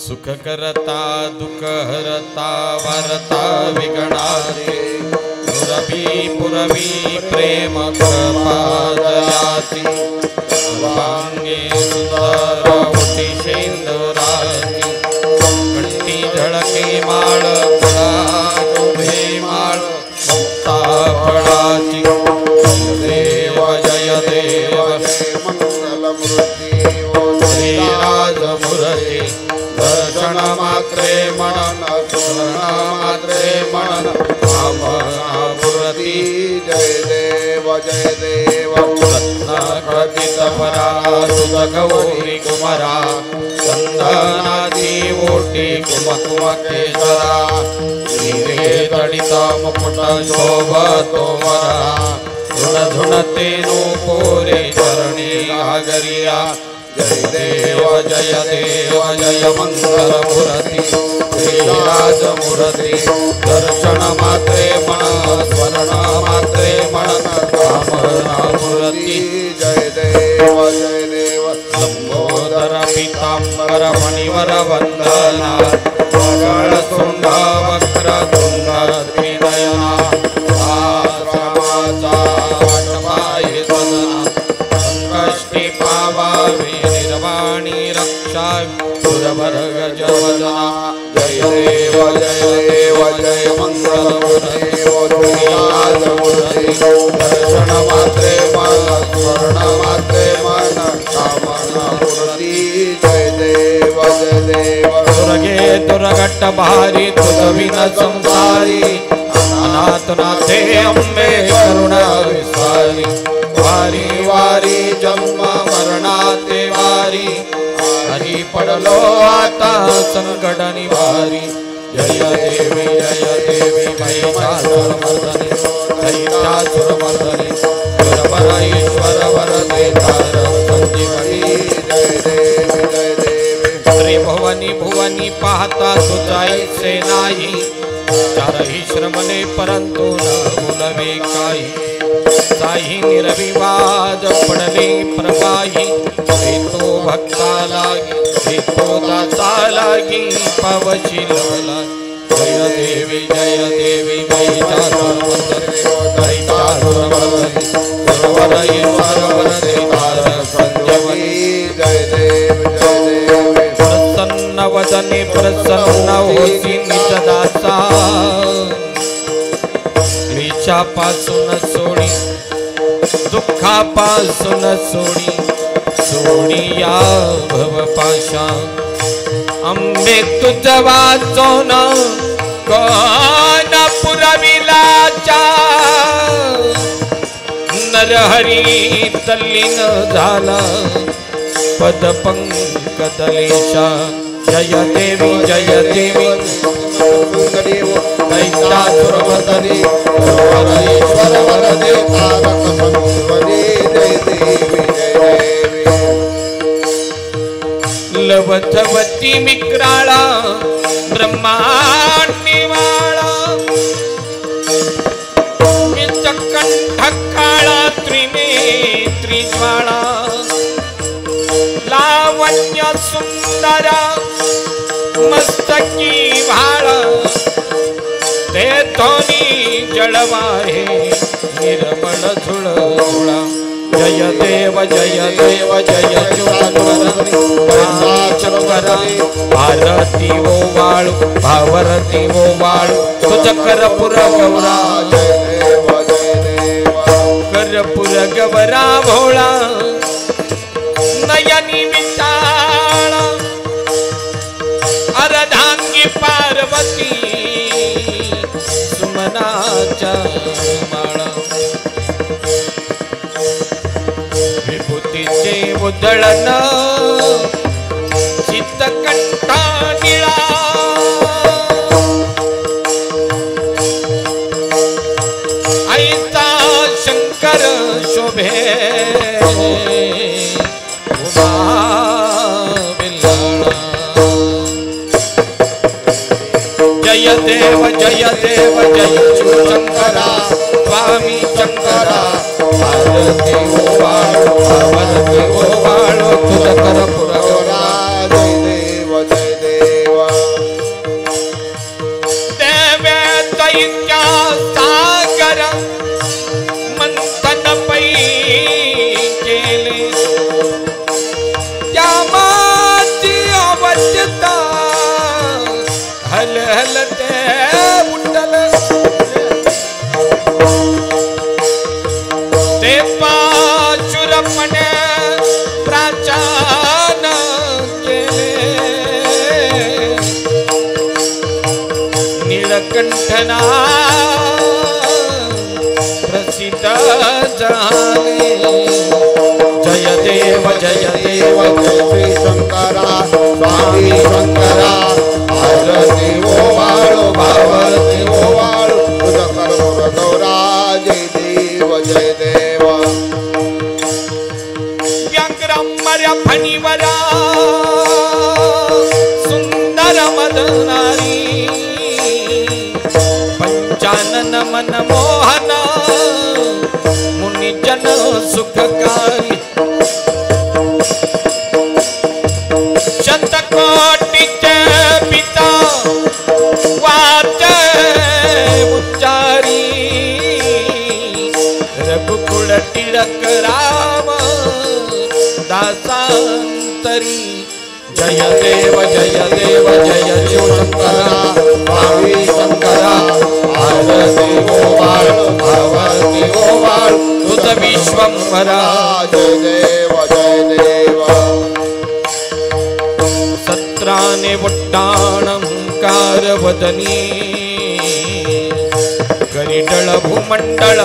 सुख करता दुख हरता वारता विघ्नारे पुरवी प्रेम कृपा दयाती सर्वांगे सुंदर होती शेंदुराची कंठी झळके माळ फळा शोभे माळ मुक्ता फळाची देव जय देव मंगलमूर्ती श्रीराज मूर्ती दर्शन मात्रे मनन स्मरण मात्रे मनन मूर्ती जय देव रत्नखचित परा सुत गौरी कुमरा चंदनाची ओटी कुमकुम केशरा हिरे जडित मुकुट शोभतो वरा झुण झुणते नो पोरे चरणी आगरिया जय देव जय मंगल मूर्ती श्रीराज मूर्ती दर्शन मात्रे मन स्मरण मात्रे मन कामना मूर्ती जय देव लंबोदर पीतांबर मणिवर वंदना मंगळ सुंड वक्र तुंग त्रिनयना आश्रमाचा वाटपाये सदना संकष्टी पावावे निर्वाणी रक्षा सुरवर्ग जवदना जय देव जय मंगल मूर्ती श्रीराज मूर्ती दर्शन मात्रे मन स्मरण मात्रे मन कामना मूर्ती जय देव दुर्गे दुर्घट भारी तुझविन संसारी अनाथ नाथे अंबे करुणा विसारी वारी वारी जन्म मरणाते वारी हरी पडलो आता संकट निवारी जय देवी महिषासुरमर्दनी दैत्यासुरमर्दनी सुरवर ईश्वर वरदे तार संजीवनी जय देवी त्रिभुवनी भुवनी पाहता सुजाईचे नाही चारही श्रमले परंतु न बोलवे काही साही निर्विवाद पडले प्रवाही तो भक्ता लागी तो दासा लागी पावची लवला जय देवी महिषासुरमर्दनी दैत्यासुरमर्दनी सुरवर ईश्वर वरदे तार संजीवनी जय देवी प्रसन्न वदने प्रसन्न होती निज दासा क्लेशापासून सोडी दुःखापासून सोडी या भवपाशा अंबे तुझ वाचून कोण पुरविलाचा नरहरी तल्लीन झाला पद पंकदलेशा जय देवी दैत्यासुरमर्दनी ईश्वर वरदे तारक संजीवनी जय देवी लवथवती विक्राळा ब्रह्मांडीवाळा कंठ काळा त्रिनेत्री ज्वाळा लावण्य सुंदरा मस्तकी भाळा ते तोनी जळवाहे निर्मळ झुळझुळा जय देव जय चुकरा भारती ओ वाळू भावरती ओ वाळू तुझ करपुर गौरा करपुर गवरा भोळा नयनी विचाळा अर्धांगी पार्वती सुमनाच्या माळा विभूतीचे उधळण चित्तकंठा निळा ऐसा शंकर शोभे जय देव जय शंकरा स्वामी शंकरा भारती ओ वाळो तुझ करपुर गौरा जय देव देव देवे दैत्या सागर मंथन पै केले त्या माती अवचता हल हल ते उठल ते पाशुरपणे प्राचान केले नीलकंठना प्रसिद्ध झाले जय देव जय देव श्री शंकरा स्वामी शंकरा आरती ओवाळो भावती ओवाळो तुझ कर्म गौरा जय देव व्यंग्रमर्या फणीवरा सुंदर मदनारी पंचानन मन मोहन मुनिजन सुखकारी शतकोटीचे पिता वाचे उच्चारी रघुकुल टिळक राम दासांतरी जय देव जय देव जय शिवशंकरा स्वामी शंकरा आरती ओवाळो भावती ओवाळो तुझ विश्वंभरा जय देव सत्राने वट्टाणंकार वदनी करिडळ भूमंडळ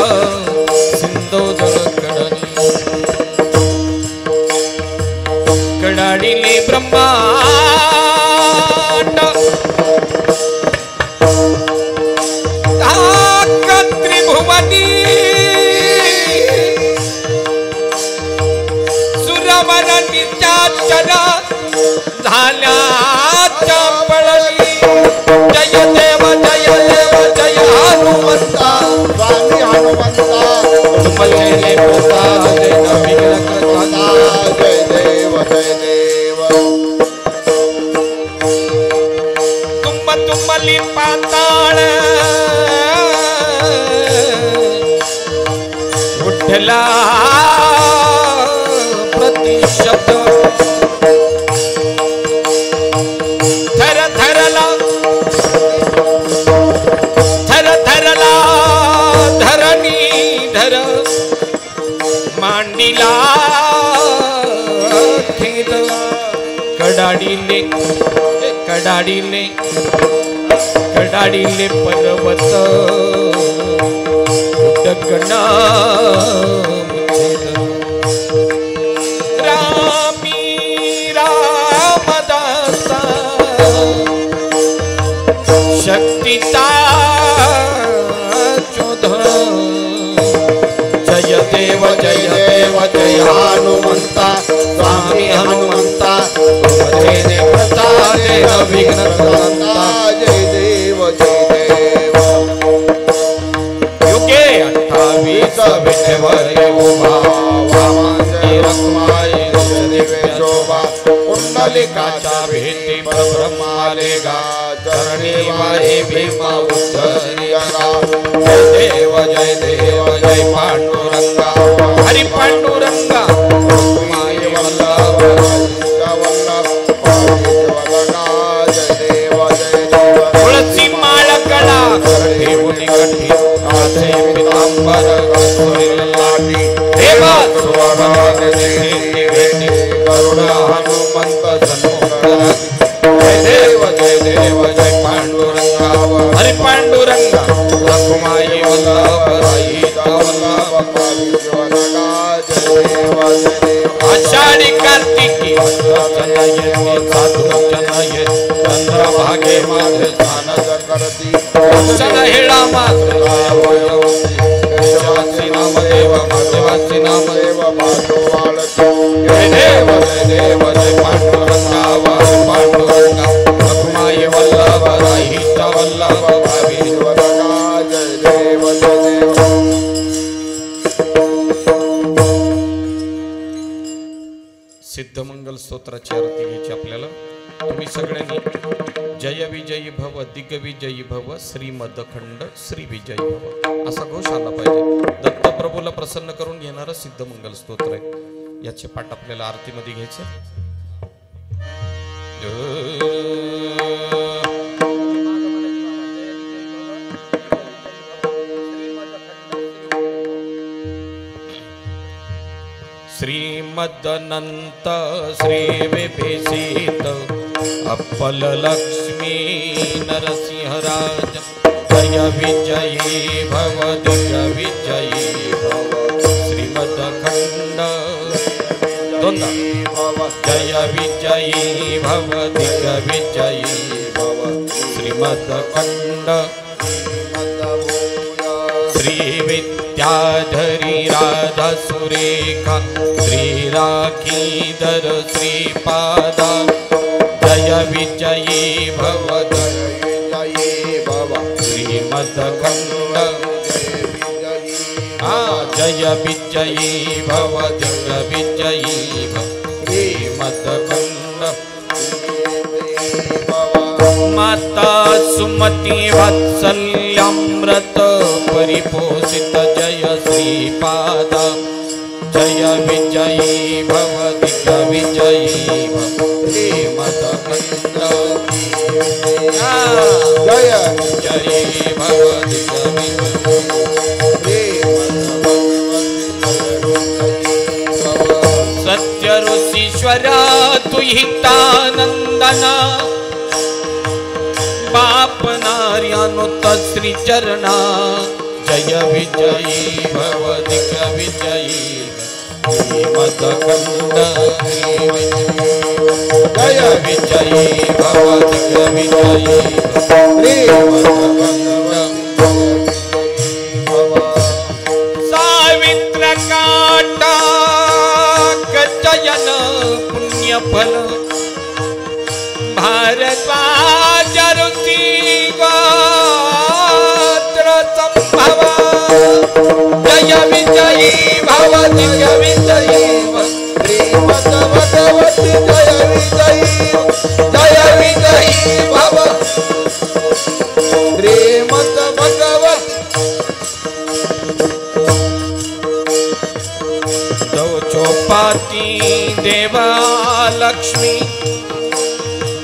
सिंधोदर कडनी कडाडिले ब्रह्मांड त्रिभुवनी सुरवर नित्याचर झाल्या पळली जय देव जय देव जय हनुमंता स्वामी हनुमंता तुमचे प्रसाद विघ्न करता जय देव तुमली पाताळ उठला प्रतिशब्द थर थरला धरणी धर मांडीला खेद कडाडीले पर्वत उडकणा रामी रामदासा शक्तीचा चोध जय देव जय देव जय हनुमंता स्वामी हनुमंता तुमचे प्रसाद विघ्न करता जय देव युगे 28 विठवर उभा वामांचे रखमाई दिवे शोभा कुंडलिकाच्या भेटी परब्रह्माले गा चरणी वाहे भीमा उद्धरिया जय देव जय पांडुरंगा हरी पांडुरंगा माये वल्लभ तुळसी माळ कळा देवनी कठी आसे पितांबर लाटी देवा सुवर्ण भेटी करुणा हनुमंत जय देव जय पांडुरंगा हरी पांडुरंगा रघुमाई वल्लभ राईता वल्लभ आषाढी कार्तिकी साधुजनये चंद्रभागे माझे स्नान करती हेळा मात्र देवाचे नाम देव देवाचे नाम देव जय देव जय पांडुरंगा पांडुरंगा रघुमाई वल्लभ राईता वल्लभ जय देव सिद्धमंगल स्तोत्राची आरती घ्यायची आपल्याला तुम्ही सगळ्यांनी जय विजयी भव दिग्विजयी भव श्रीमदखंड श्री विजयी भव असा घोष आला पाहिजे. दत्तप्रभूला प्रसन्न करून घेणारं सिद्धमंगल स्तोत्र आहे. याचे पाठ आपल्याला आरतीमध्ये घ्यायचे. श्रीमदनंत श्री विभीषित अप्पल लक्ष्मी नरसिंहराज जय विजयी भव दिग्विजयी भव श्रीमदखंड जय विजयी भव दिग्विजयी भव श्रीमदखंड श्री विद्याधरी राधा सुरेखा श्री राखीधर श्रीपादा जय विजयी भव श्रीमदखंड जय विजयी भव दिग्विजयी भव श्रीमदखंड माता सुमति वात्सल्यामृत परिपोषित जय श्रीपादा जय विजयी भव दिग्विजयी भव श्रीमदखंड जय विजयी भव सत्य ऋषीश्वरा तुहितानंदना पाप नार्यानुत श्री चरणा जय विजयी भव दिग्विजयी श्रीमदखंड जय विजयी भव दिग्विजयी सावित्र काटा चयन पुण्य फल भारद्वाज ऋषि गोत्र संभव जय विजयी भव दिग्विजयी श्रीमद्भगवती जय विजयी भव श्रीमद्भगवती दो चौपाती देवा लक्ष्मी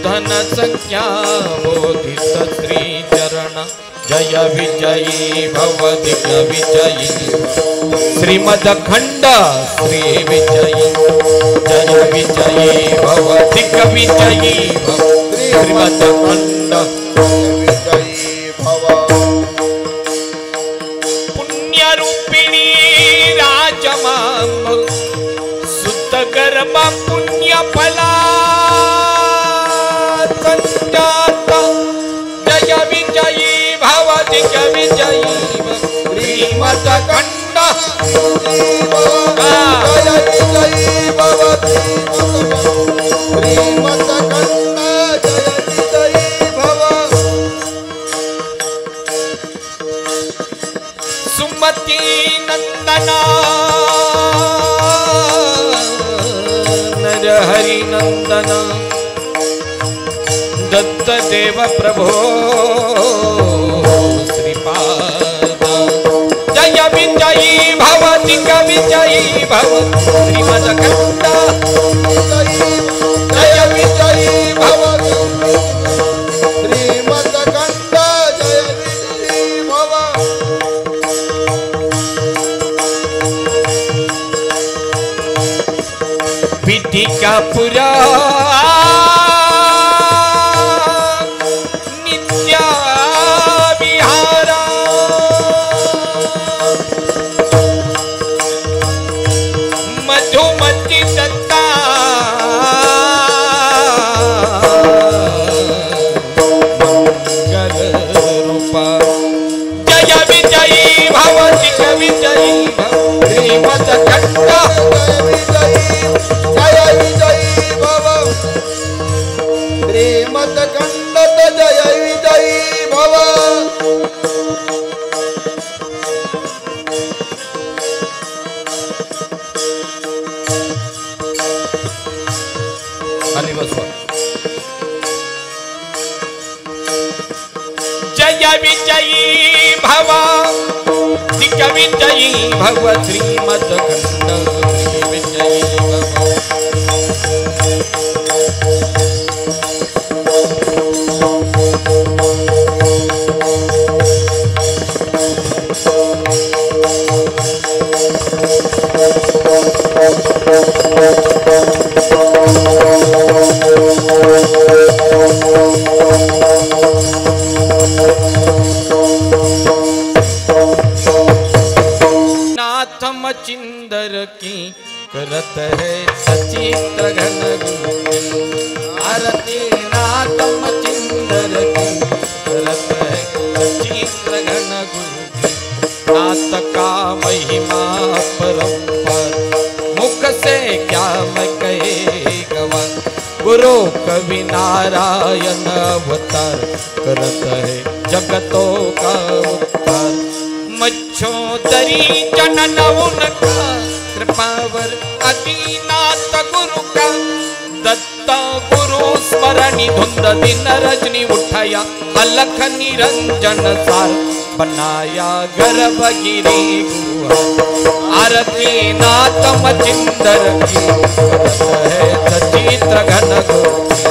धन संख्या बोधित श्री चरण जय विजयी भव दिग्विजयी श्रीमदखंड श्री विजयी जय विजयी भव दिग्विजयी भव श्रीमदखंड पुण्य रूपिणी राजमांब सुत गर्भ पुण्य फला जय विजयी भव दिग्विजयी श्रीमदखंड जय विजयी भव श्रीमदखंड जय विजयी भव सुमति नंदना नर हरि नंदना दत्त देव प्रभो श्रीपाद जय विजयी भव दिग्विजयी भव श्रीमदखंड जय विजयी भव श्रीमदखंड जय विजयी भव विधि का पुरा जय विजयी भव दिग्विजयी भव श्रीमद्खंड विजयी भव। चिंदर की करत है सचित्र घन गुरु की आरती नाथम चिंदर की करत है सचित्र घन गुरु की। नाथ का महिमा परंपर मुख से क्या मैं कहे गवा। गुरु कवि नारायण अवतार करत है जगतों का उद्धार। मच्छोदरी जनन उनका कृपावर अदीनाथ गुरु का। दत्ता गुरु स्मरणी धुंध दिन रजनी उठाया अलख निरंजन सार बनाया गर्भगिरी गुहा। आरती नाथ मचिंदर की है सचित्र घन गुरु की।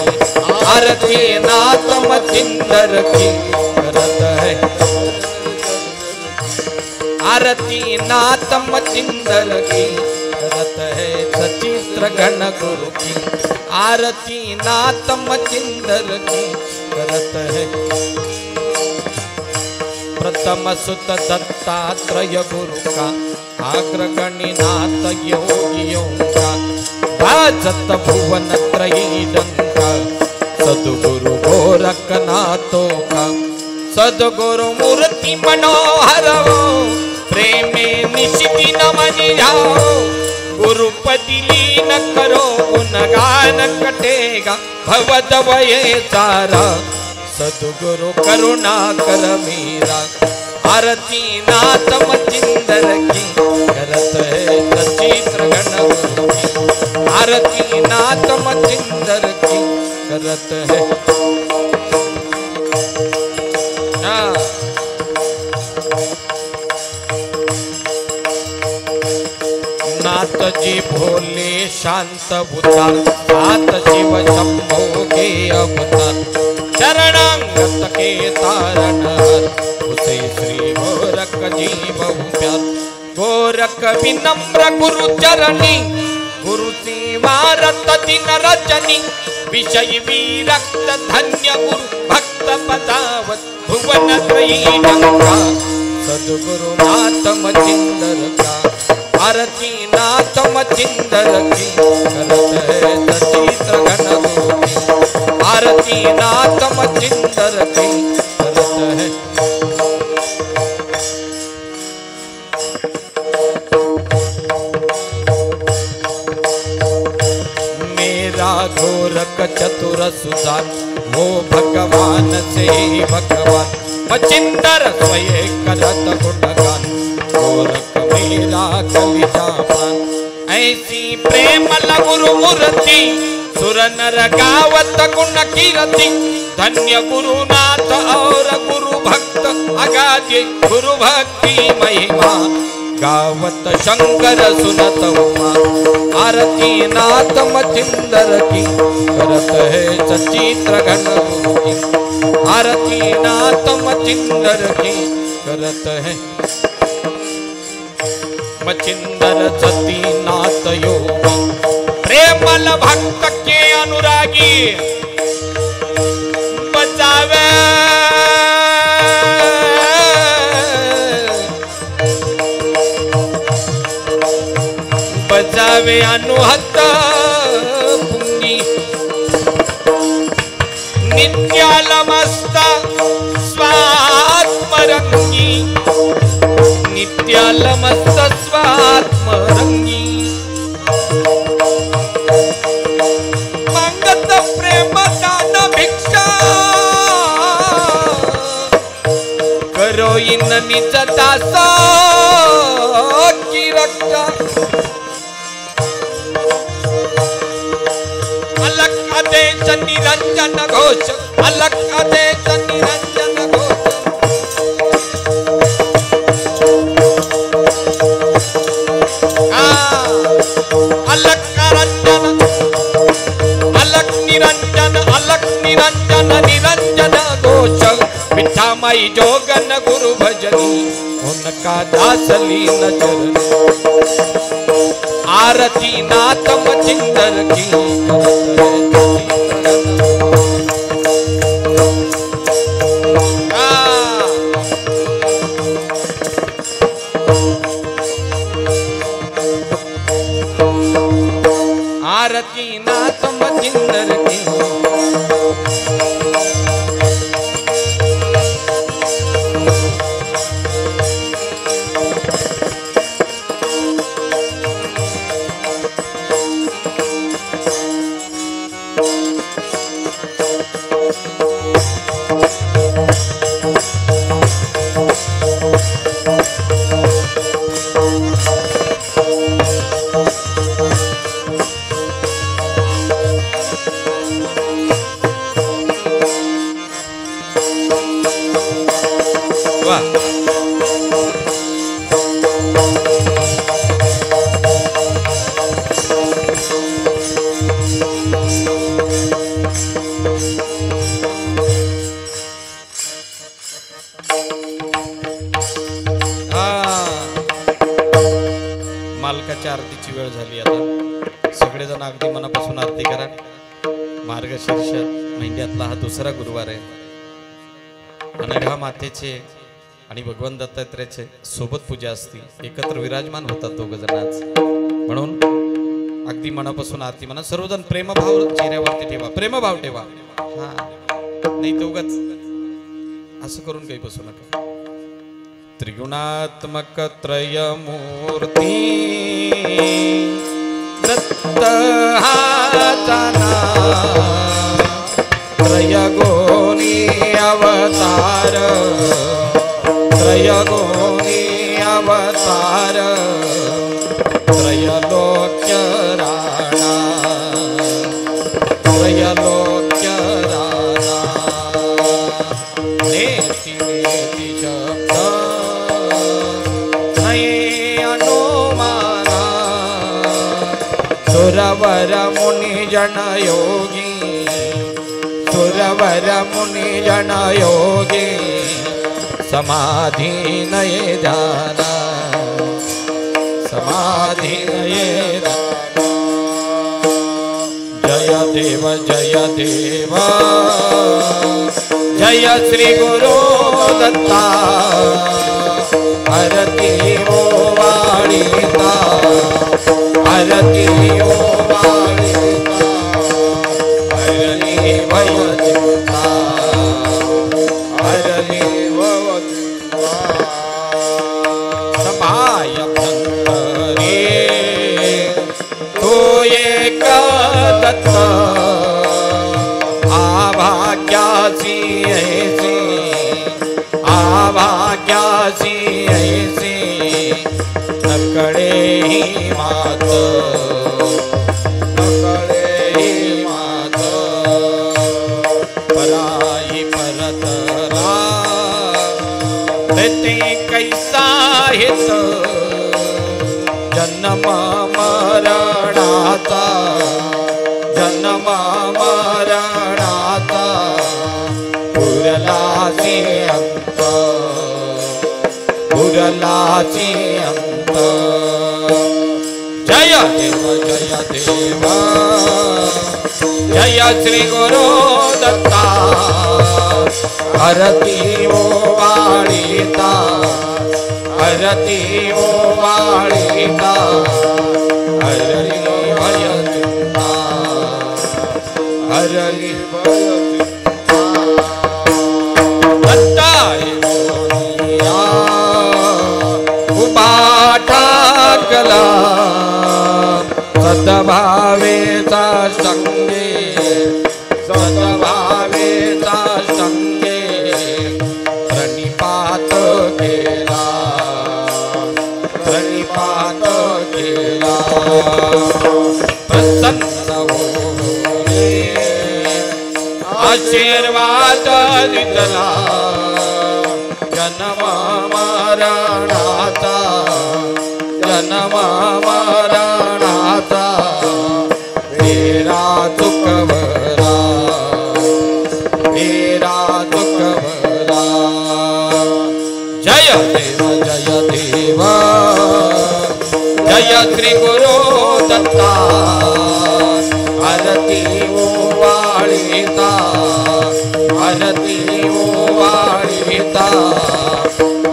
आरती नाथ मचिंदर की करत है आरती नाथ मचिंदर की करत है सचित्र घन गुरु की। आरती नाथ मचिंदर की करत है। प्रथम सुत दत्तात्रय गुरु का अग्रगणिनाथ योगियों का। भाजत भुवन त्रयी डंका सदगुरु गोरखनाथों का। सदगुरु मूर्ति मनोहर प्रेमे निशिदिन मनि जाओ। गुरुपति लीन करो गुणगान कटेगा भवदवय सारा। सदगुरु करुणा कर मेरा। आरती नाथ मचिंदर की करत है सचित्र घन गुरु की। आरती नाथ मचिंदर की करत है। नाथ जी भोले शांत भूताल सात शिव शंभो के अवतार। चरणांगत के तारण उसे श्री गोरख जी बहु प्यार। गोरख विनम्र गुरु चरणी गुरु सेवारत दिन रजनी। विषय विरक्त धन्य गुरु भक्त पदावत भुवन त्रयी डंका। सदगुरु नाथ मचिंदर का। आरती नाथ मचिंदर की करत है सचित्र घन गुरु की। आरती नाथ मचिंदर की करत है। मेरा गोरख चतुर सुधार वो भगवान से भगवान। मचिंदर स्वयं करत गुणगान गोरख मेरा कलिजा प्राण। ऐसी प्रेम गुरु मूर्ति सुर नर गावत गुण कीरति। धन्य गुरुनाथ और गुरु भक्त अगाधे गुरु भक्ति महिमा। गावत शंकर सुनत उमा। आरती नाथ मचिंदर की करत है सचित्र घन गुरु की। आरती नाथ मचिंदर की करत है। मचिंदर सती नाथ योगी प्रेमल भक्त के अनुरागी। बचावे बचावे अनुहत पुंगी। नित्यालमस्त स्वात्मरंगी। नित्यालमस्त स्वात्मरंगी। मंगत प्रेम दान भिक्षा। करो इन निज दास की रक्षा। अलख आदेश निरंजन घोष। अलख आदेश निरंजन घोष। निरंजन निरंजन घोष विठामाई जोगन गुरु भजनी उनका दास लीन चरण आरती नातम चिंदर की आरती नातम चिंदर की मालकाच्या आरतीची वेळ झाली आता सगळेजण अगदी मनापासून आरती करा मार्गशीर्ष महिन्यातला हा दुसरा गुरुवार आहे अनघा मातेचे आणि भगवान दत्तात्रेयाचे सोबत पूजा असती एकत्र विराजमान होतात दोघ जण आज म्हणून अगदी मनापासून आरती म्हणा सर्वजण प्रेमभाव चेहऱ्यावरती ठेवा प्रेमभाव ठेवा हा नाही तर उगाच असं करून काही बसू नका त्रिगुणात्मक त्रयमूर्ती दत्त हाताना त्रयगुणी अवतार त्रयगुणी अवतार त्रयलोक्य राणा त्रयलोक्य राणा नेति नेति शब्द नये अनुमाना सुरवर मुनि जन योगी सुरवर मुनि जन योगी समाधि नये ध्याना समाधि नये जय देव जय श्री गुरु दत्ता आरती ओ वाणीता आरती ओ वाणीता हरली भय चिंता हरली भव चिंता समाय भंतरे तो एक दत्त आभाग्यासी ऐसे आभाग्यासी ऐसे नकडे ही मात नकडे ही मात पराई परतरा ते कैसा हित जन्म मरणाचा जन्म मरणाचा पुरलाची अंत पुरलाची अंत जय देव जय श्री गुरु दत्ता आरती ओ वाणीता आरती ओ वाणीता हरली भय चिंता हरली भय ठाकला सद्भावेचा संगे सद्भावेचा संगे प्रणिपात केला प्रणिपात केला प्रसन्न होऊने आशीर्वाद दिला जन्म मरणाचा जन्म मरणाचा तेरा चुकवला तेरा दुख भला। जय देव जय श्री गुरु दत्ता आरती वाळीता आरती वाळीता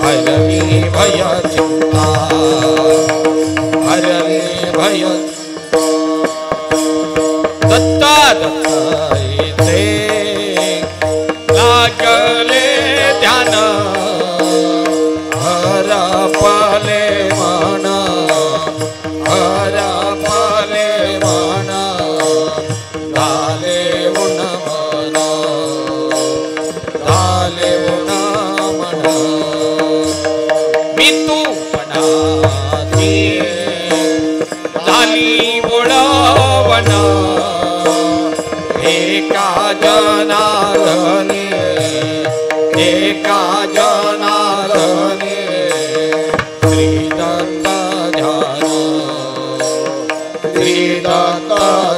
हरली भय चिंता हरली भय दत्ता दत्ता इथे लागले ध्यान हरपले मन हरपले मन झाले उन मन झाले उन मन मी तू मनाती झाली बुडवण एका जनार्दनी एका जनार्दनी श्री दत्त ध्यान श्री दत्त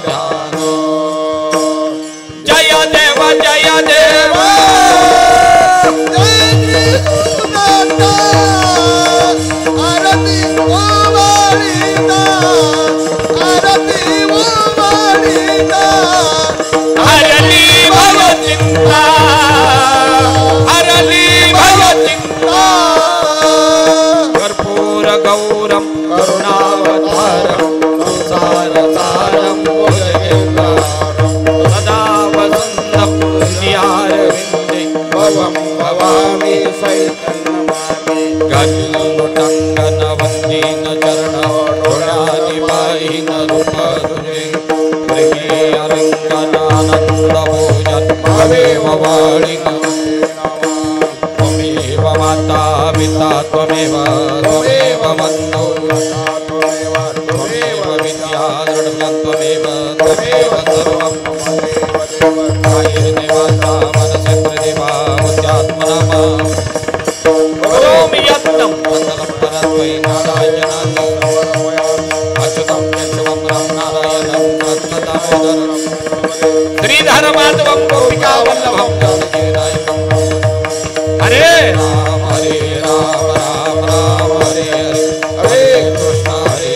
ध्यान। जय देव जय देव आरती वाळीता आरती वाळीता हरली भय चिंता हरली भय चिंता कर्पूर गौरम करुणावतारम संसारसारम भुजगेन्द्रहारम सदा वसन्तं हृदयारविन्दे भवं भवामि सहितं नमामि। गजलुटङ्गन वन्दीन चरणोडानि पाहिन रूपरुजे प्रिये अलिङ्गनानन्द भोजन भवेव वाळिन त्वमेव माता पिता त्वमेव त्वमेव बन्धु त्वमेव विद्या दृढं त्वमेव त्वमेव सर्वं कायेनैवाचा मनसेन्द्रियवा बुद्ध्यात्मना करोमि यत्नं वन्दनं परस्मै नारायणाय अच्युतं केशवं राम नारायणं कृष्णदामोदरं श्रीधरमाधवं गोपिकावल्लभं जानकीनायकं। हरे राम राम राम हरे हरे हरे कृष्ण हरे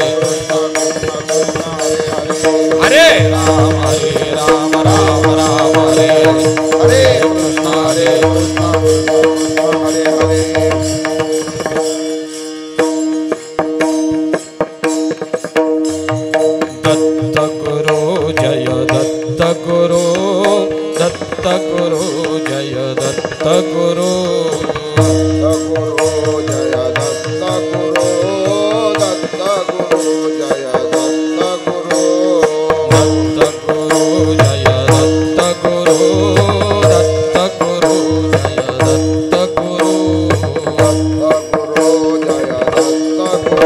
राम राम राम हरे हरे हरे कृष्ण हरे दत्त गुरु जय दत्त गुरु दत्त गुरु जय दत्त गुरु जय दत्त गुरु दत्त गुरु जय दत्त गुरु दत्त गुरु जय दत्त गुरु दत्त गुरु जय दत्त गुरु दत्त गुरु जय दत्त गुरु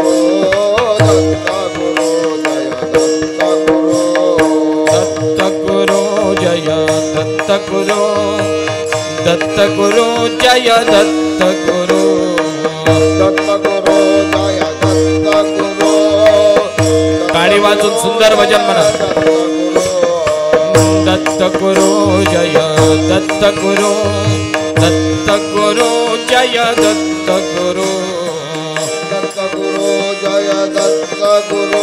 दत्त गुरु जय दत्त गुरु दत्त गुरु जय दत्त गुरु दत्त गुरु जय दत्त गुरु दत्त गुरु जय दत्त गुरु टाळी वाजून सुंदर भजन म्हणा। दत्त गुरु जय दत्त गुरु दत्त गुरु जय दत्त गुरु दत्त गुरु जय दत्त गुरु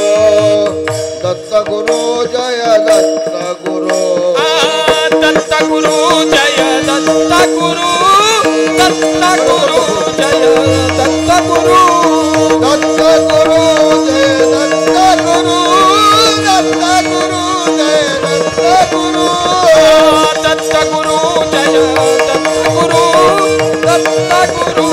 दत्त गुरु जय दत्त गुरु दत्त गुरु जय दत्त गुरु दत्त गुरु जय दत्त गुरु दत्त गुरु जय दत्त गुरु दत्त गुरु जय दत्त गुरु दत्त गुरु जय दत्त गुरु दत्त गुरु